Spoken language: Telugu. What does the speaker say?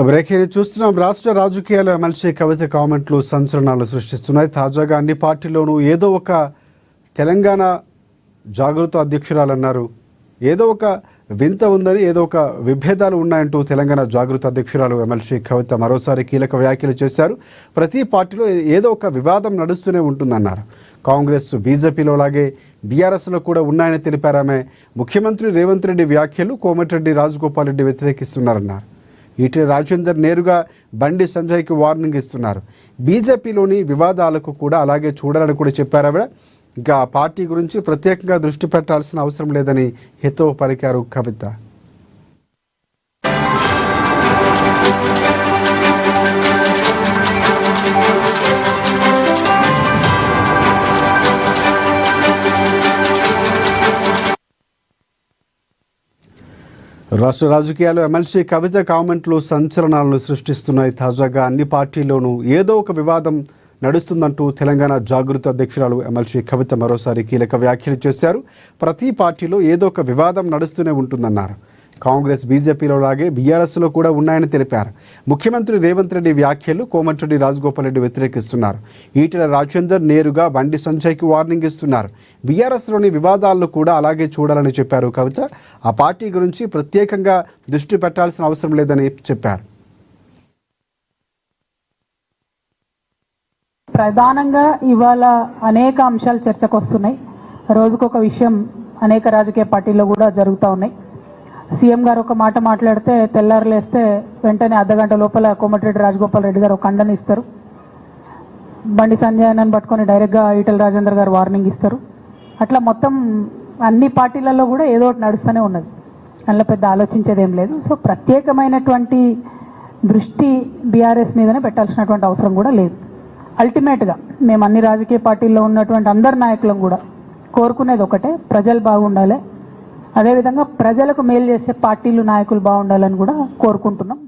బ్రేకింగ్ చూస్తున్నాం. రాష్ట్ర రాజకీయాలు ఎమ్మెల్సీ కవిత కామెంట్లు సంచలనాలు సృష్టిస్తున్నాయి. తాజాగా అన్ని పార్టీల్లోనూ ఏదో ఒక తెలంగాణ జాగృత అధ్యక్షురాలు అన్నారు. ఏదో ఒక వింత ఉందని, ఏదో ఒక విభేదాలు ఉన్నాయంటూ తెలంగాణ జాగృత అధ్యక్షురాలు ఎమ్మెల్సీ కవిత మరోసారి కీలక వ్యాఖ్యలు చేశారు. ప్రతి పార్టీలో ఏదో ఒక వివాదం నడుస్తూనే ఉంటుందన్నారు. కాంగ్రెస్, బీజేపీలో లాగే బీఆర్ఎస్లో కూడా ఉన్నాయని తెలిపారు ఆమె. ముఖ్యమంత్రి రేవంత్ రెడ్డి వ్యాఖ్యలు కోమటిరెడ్డి రాజగోపాల్ రెడ్డి వ్యతిరేకిస్తున్నారన్నారు. ఈటెల రాజేందర్ నేరుగా బండి సంజయ్కి వార్నింగ్ ఇస్తున్నారు. బీజేపీలోని వివాదాలకు కూడా అలాగే చూడాలని కూడా చెప్పారు ఆవిడ. ఇంకా ఆ పార్టీ గురించి ప్రత్యేకంగా దృష్టి పెట్టాల్సిన అవసరం లేదని హితవు పలికారు కవిత. రాష్ట్ర రాజకీయాలు ఎమ్మెల్సీ కవిత కామెంట్లు సంచలనాలను సృష్టిస్తున్నాయి. తాజాగా అన్ని పార్టీల్లోనూ ఏదో ఒక వివాదం నడుస్తుందంటూ తెలంగాణ జాగృత అధ్యక్షురాలు ఎమ్మెల్సీ కవిత మరోసారి కీలక వ్యాఖ్యలు చేశారు. ప్రతి పార్టీలో ఏదో ఒక వివాదం నడుస్తూనే ఉంటుందన్నారు. కాంగ్రెస్, బీజేపీలో లాగే బీఆర్ఎస్లో కూడా ఉన్నాయని తెలిపారు. ముఖ్యమంత్రి రేవంత్ రెడ్డి వ్యాఖ్యలు కోమటిరెడ్డి రాజగోపాల్ రెడ్డి వ్యతిరేకిస్తున్నారు. ఈటెల రాజేందర్ నేరుగా బండి సంజయ్కి వార్నింగ్ ఇస్తున్నారు. బీఆర్ఎస్లోని వివాదాలను కూడా అలాగే చూడాలని చెప్పారు కవిత. ఆ పార్టీ గురించి ప్రత్యేకంగా దృష్టి పెట్టాల్సిన అవసరం లేదని చెప్పారు. ప్రధానంగా ఇవాళ అనేక అంశాలు చర్చకు వస్తున్నాయి. రోజుకొక విషయం అనేక రాజకీయ పార్టీల్లో కూడా జరుగుతూ ఉన్నాయి. సీఎం గారు ఒక మాట మాట్లాడితే తెల్లారులేస్తే వెంటనే అర్ధగంట లోపల కోమటిరెడ్డి రాజగోపాల్ రెడ్డి గారు ఒక ఖండన ఇస్తారు. బండి సంజయ్ పట్టుకొని డైరెక్ట్గా ఈటెల రాజేందర్ గారు వార్నింగ్ ఇస్తారు. అట్లా మొత్తం అన్ని పార్టీలలో కూడా ఏదో ఒకటి నడుస్తూనే ఉన్నది. అందులో పెద్ద ఆలోచించేది ఏం లేదు. సో ప్రత్యేకమైనటువంటి దృష్టి బీఆర్ఎస్ మీదనే పెట్టాల్సినటువంటి అవసరం కూడా లేదు. అల్టిమేట్గా మేము అన్ని రాజకీయ పార్టీల్లో ఉన్నటువంటి అందరు నాయకులను కూడా కోరుకునేది ఒకటే, ప్రజలు బాగుండాలి, అదేవిధంగా ప్రజలకు మేలు చేసే పార్టీలు, నాయకులు బాగుండాలని కూడా కోరుకుంటున్నాం.